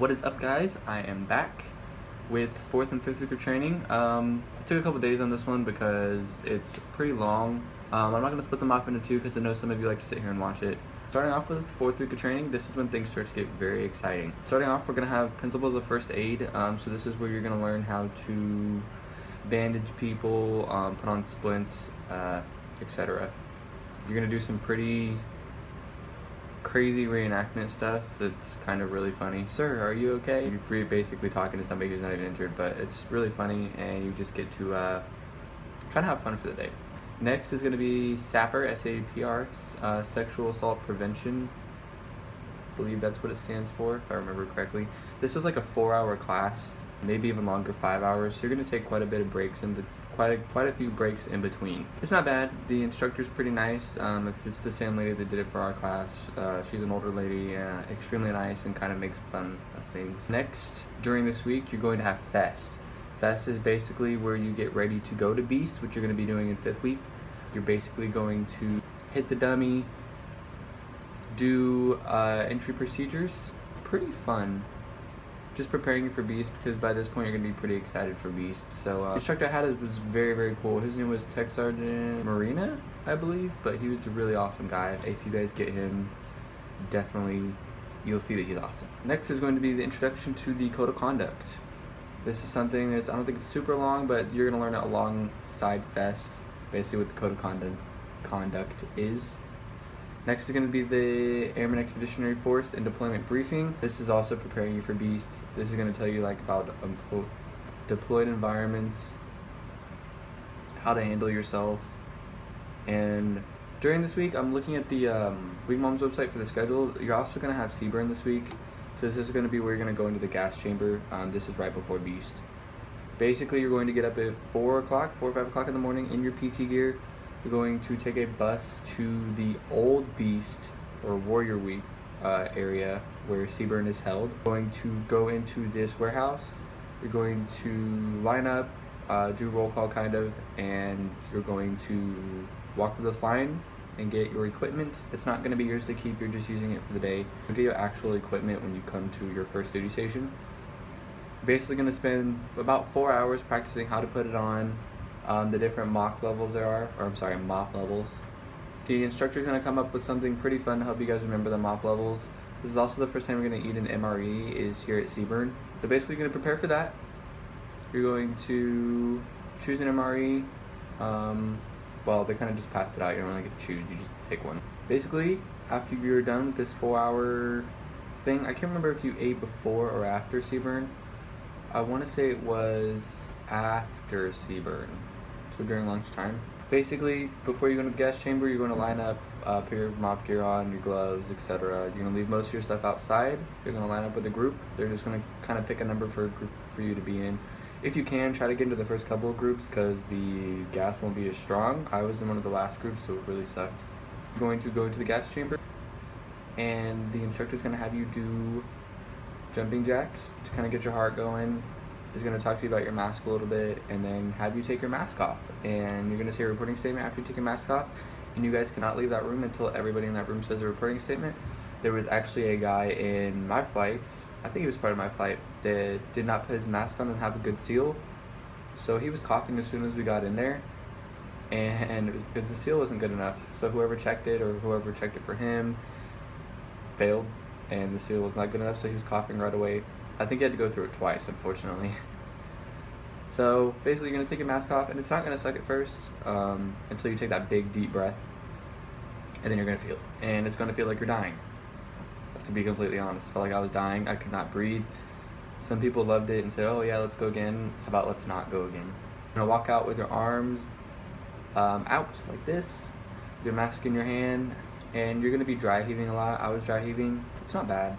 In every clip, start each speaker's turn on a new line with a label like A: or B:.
A: What is up, guys? I am back with 4th and 5th week of training. I took a couple days on this one because it's pretty long. I'm not going to split them off into two because I know some of you like to sit here and watch it. Starting off with 4th week of training, this is when things start to get very exciting. Starting off, we're going to have principles of first aid. So this is where you're going to learn how to bandage people, put on splints, etc. You're going to do some pretty crazy reenactment stuff that's kind of really funny. Sir, are you okay? You're basically talking to somebody who's not even injured, but it's really funny and you just get to kind of have fun for the day. Next is going to be SAPR, S-A-P-R, Sexual Assault Prevention. I believe that's what it stands for, if I remember correctly. This is like a 4-hour class, maybe even longer, 5 hours. So you're going to take quite a bit of breaks in quite a few breaks in between. It's not bad. The instructor's pretty nice. If it's the same lady that did it for our class, she's an older lady, extremely nice, and kind of makes fun of things. Next, during this week, you're going to have Fest. Fest is basically where you get ready to go to Beast, which you're going to be doing in 5th week. You're basically going to hit the dummy, do entry procedures. Pretty fun. Just preparing you for Beast, because by this point you're going to be pretty excited for Beast. So the instructor I had was very, very cool. His name was Tech Sergeant Marina, I believe, but he was a really awesome guy. If you guys get him, definitely you'll see that he's awesome. Next is going to be the introduction to the Code of Conduct. This is something that's, I don't think it's super long, but you're going to learn it alongside Fest, basically what the Code of Conduct is. Next is going to be the Airman Expeditionary Force and Deployment Briefing. This is also preparing you for Beast. This is going to tell you like about deployed environments, how to handle yourself. And during this week, I'm looking at the Weak Mom's website for the schedule. You're also going to have SERE this week. So this is going to be where you're going to go into the gas chamber. This is right before Beast. Basically, you're going to get up at 4 or 5 o'clock in the morning in your PT gear. You're going to take a bus to the old Beast or Warrior Week area where SERE is held. You're going to go into this warehouse. You're going to line up, do roll call kind of, and you're going to walk through this line and get your equipment. It's not going to be yours to keep, you're just using it for the day. You'll get your actual equipment when you come to your first duty station. You're basically going to spend about 4 hours practicing how to put it on. The different Mop Levels there are, or I'm sorry, Mop Levels. The instructor's going to come up with something pretty fun to help you guys remember the Mop Levels. This is also the first time you're going to eat an MRE is here at SERE. So basically you're going to prepare for that. You're going to choose an MRE. Well, they kind of just passed it out. You don't really get to choose, you just pick one. Basically, after you're done with this 4-hour thing, I can't remember if you ate before or after SERE. I want to say it was after SERE. So during lunchtime. Basically, before you go to the gas chamber, you're going to line up, put your mop gear on, your gloves, etc. You're going to leave most of your stuff outside. You're going to line up with a group. They're just going to kind of pick a number for a group for you to be in. If you can, try to get into the first couple of groups because the gas won't be as strong. I was in one of the last groups, so it really sucked. You're going to go into the gas chamber, and the instructor's going to have you do jumping jacks to kind of get your heart going. Is going to talk to you about your mask a little bit and then have you take your mask off, and you're going to say a reporting statement after you take your mask off, and you guys cannot leave that room until everybody in that room says a reporting statement. There was actually a guy in my flight, I think he was part of my flight, that did not put his mask on and have a good seal, so he was coughing as soon as we got in there, and it was because the seal wasn't good enough. So whoever checked it or whoever checked it for him failed, and the seal was not good enough, so he was coughing right away. I think you had to go through it twice, unfortunately. So basically you're going to take your mask off, and it's not going to suck at first until you take that big deep breath, and then you're going to feel it, and it's going to feel like you're dying. To be completely honest, I felt like I was dying. I could not breathe. Some people loved it and said, oh yeah, let's go again. How about let's not go again? You're going to walk out with your arms out like this, with your mask in your hand, and you're going to be dry heaving a lot. I was dry heaving. It's not bad.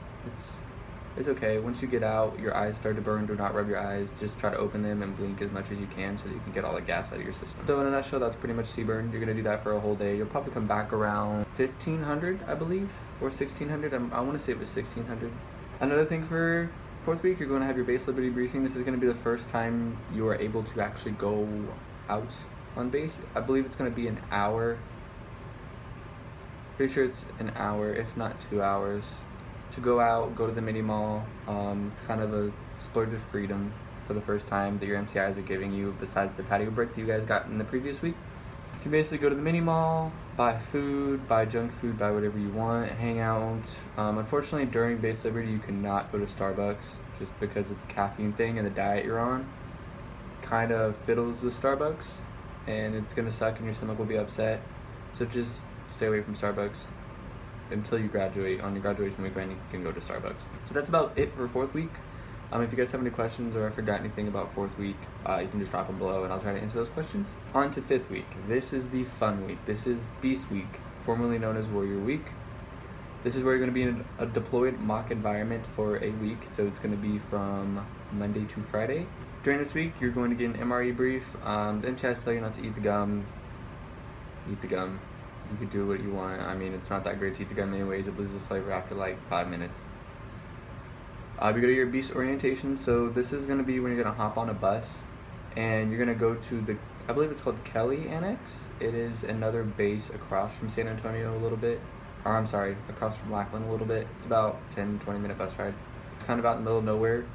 A: It's okay. Once you get out, your eyes start to burn. Do not rub your eyes. Just try to open them and blink as much as you can so that you can get all the gas out of your system. So in a nutshell, that's pretty much SERE. You're going to do that for a whole day. You'll probably come back around 1500, I believe, or 1600. I want to say it was 1600. Another thing for 4th week, you're going to have your base liberty briefing. This is going to be the first time you are able to actually go out on base. I believe it's going to be an hour. Pretty sure it's an hour, if not 2 hours. to go out, go to the mini mall. It's kind of a splurge of freedom for the first time that your MTIs are giving you, besides the patio break that you guys got in the previous week. You can basically go to the mini mall, buy food, buy junk food, buy whatever you want, hang out. Unfortunately, during base Liberty, you cannot go to Starbucks just because it's a caffeine thing, and the diet you're on kind of fiddles with Starbucks, and it's going to suck and your stomach will be upset. So just stay away from Starbucks until you graduate. On your graduation weekend, you can go to Starbucks. So that's about it for 4th week. If you guys have any questions or I forgot anything about 4th week, you can just drop them below and I'll try to answer those questions. On to 5th week. This is the fun week. This is Beast Week, formerly known as Warrior Week. This is where you're going to be in a deployed mock environment for a week, so it's going to be from Monday to Friday. During this week, you're going to get an MRE brief. The MTIs tell you not to eat the gum. Eat the gum. You can do what you want. I mean, it's not that great to eat the gum anyways. It loses flavor after like 5 minutes. We go to your Beast orientation. So this is going to be when you're going to hop on a bus and you're going to go to the, I believe it's called Kelly Annex. It is another base across from San Antonio a little bit. Or I'm sorry, across from Lackland a little bit. It's about 10-20 minute bus ride. It's kind of out in the middle of nowhere,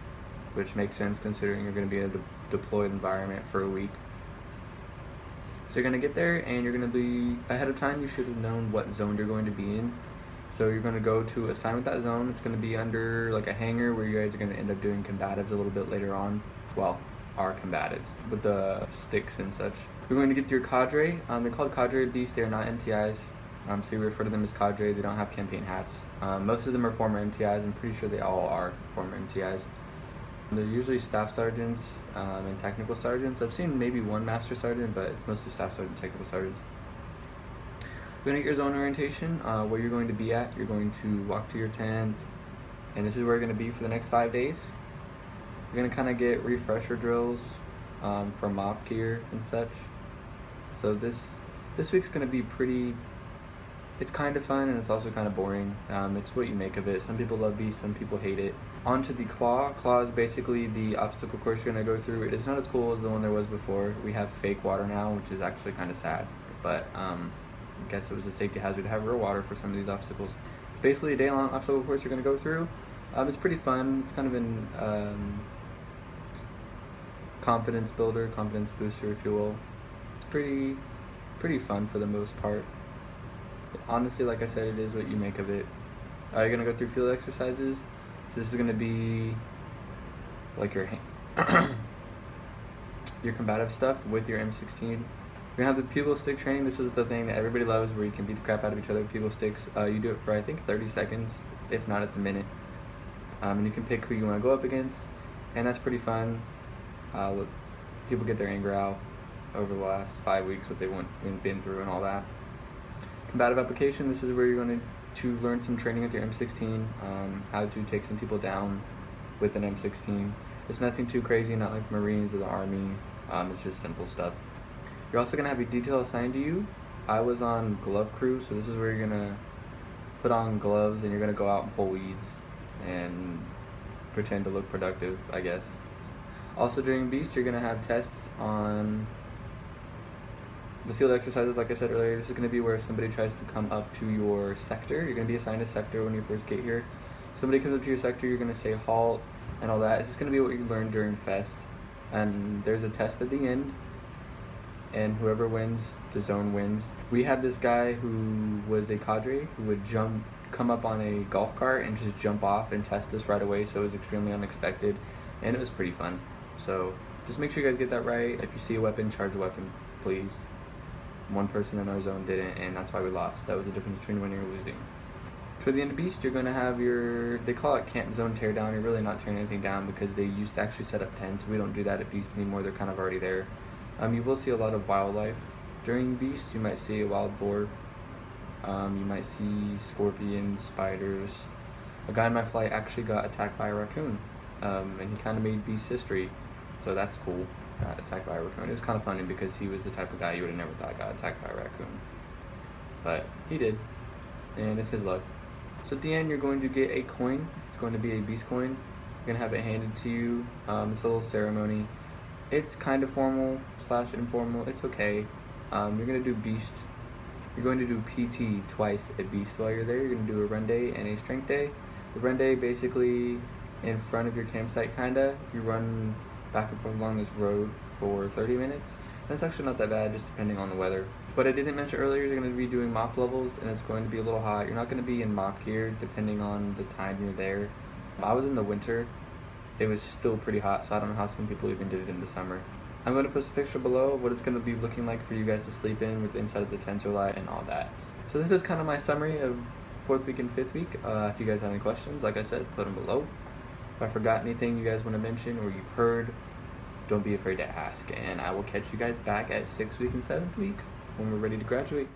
A: which makes sense considering you're going to be in a deployed environment for a week. So you're going to get there and you're going to be, ahead of time you should have known what zone you're going to be in. So you're going to go to assign with that zone. It's going to be under like a hangar where you guys are going to end up doing combatives a little bit later on. Well, our combatives with the sticks and such. You're going to get your cadre. They're called cadre beasts. They are not MTIs. So you refer to them as cadre. They don't have campaign hats. Most of them are former MTIs. I'm pretty sure they all are former MTIs. They're usually staff sergeants and technical sergeants. I've seen maybe one master sergeant, but it's mostly staff sergeant, technical sergeants. You're going to get your zone orientation, where you're going to be at. You're going to walk to your tent, and this is where you're going to be for the next 5 days. You're going to kind of get refresher drills for mop gear and such. So this week's going to be pretty, it's kind of fun and it's also kind of boring. It's what you make of it. Some people love Beast, some people hate it. On to the Claw. Claw is basically the obstacle course you're going to go through. It is not as cool as the one there was before. We have fake water now, which is actually kind of sad, but I guess it was a safety hazard to have real water for some of these obstacles. It's basically a day-long obstacle course you're going to go through. It's pretty fun. It's kind of an confidence builder, confidence booster, if you will. It's pretty fun for the most part. But honestly, like I said, it is what you make of it. You're going to go through field exercises. So this is going to be like your your combative stuff with your M16. You're going to have the pupil stick training. This is the thing that everybody loves, where you can beat the crap out of each other with pupil sticks. You do it for, I think, 30 seconds. If not, it's a minute. And you can pick who you want to go up against. And that's pretty fun. People get their anger out over the last 5 weeks, what they've been through and all that. Combative application. This is where you're going to learn some training with your M16. How to take some people down with an M16. It's nothing too crazy, not like Marines or the Army. It's just simple stuff. You're also going to have a detail assigned to you. I was on glove crew, so this is where you're going to put on gloves and you're going to go out and pull weeds and pretend to look productive, I guess. Also during Beast, you're going to have tests on the field exercises. Like I said earlier, this is going to be where if somebody tries to come up to your sector, you're going to be assigned a sector when you first get here. If somebody comes up to your sector, you're going to say halt and all that. This is going to be what you learn during Fest. And there's a test at the end. And whoever wins, the zone wins. We had this guy who was a cadre who would come up on a golf cart and just jump off and test us right away, so it was extremely unexpected, and it was pretty fun. So just make sure you guys get that right. If you see a weapon, charge a weapon, please. One person in our zone didn't, and that's why we lost. That was the difference between winning or losing. For the end of Beast, you're going to have your, they call it camp zone teardown. You're really not tearing anything down because they used to actually set up tents. We don't do that at Beast anymore. They're kind of already there. You will see a lot of wildlife during Beast. You might see a wild boar. You might see scorpions, spiders. A guy in my flight actually got attacked by a raccoon, and he kind of made Beast history, so that's cool. Got attacked by a raccoon. It was kind of funny because he was the type of guy you would have never thought got attacked by a raccoon, but he did, and it's his luck. So at the end, you're going to get a coin. It's going to be a Beast coin. You're going to have it handed to you. It's a little ceremony. It's kind of formal / informal. It's okay. You're going to do Beast. You're going to do PT twice at Beast while you're there. You're going to do a run day and a strength day. The rende, basically in front of your campsite, kinda. You run back and forth along this road for 30 minutes. And it's actually not that bad, just depending on the weather. What I didn't mention earlier is you're going to be doing mop levels, and it's going to be a little hot. You're not going to be in mop gear, depending on the time you're there. I was in the winter. It was still pretty hot, so I don't know how some people even did it in the summer. I'm going to post a picture below of what it's going to be looking like for you guys to sleep in with the inside of the tents or light and all that. So this is kind of my summary of 4th week and 5th week. If you guys have any questions, like I said, put them below. If I forgot anything you guys want to mention or you've heard, don't be afraid to ask. And I will catch you guys back at 6th week and 7th week when we're ready to graduate.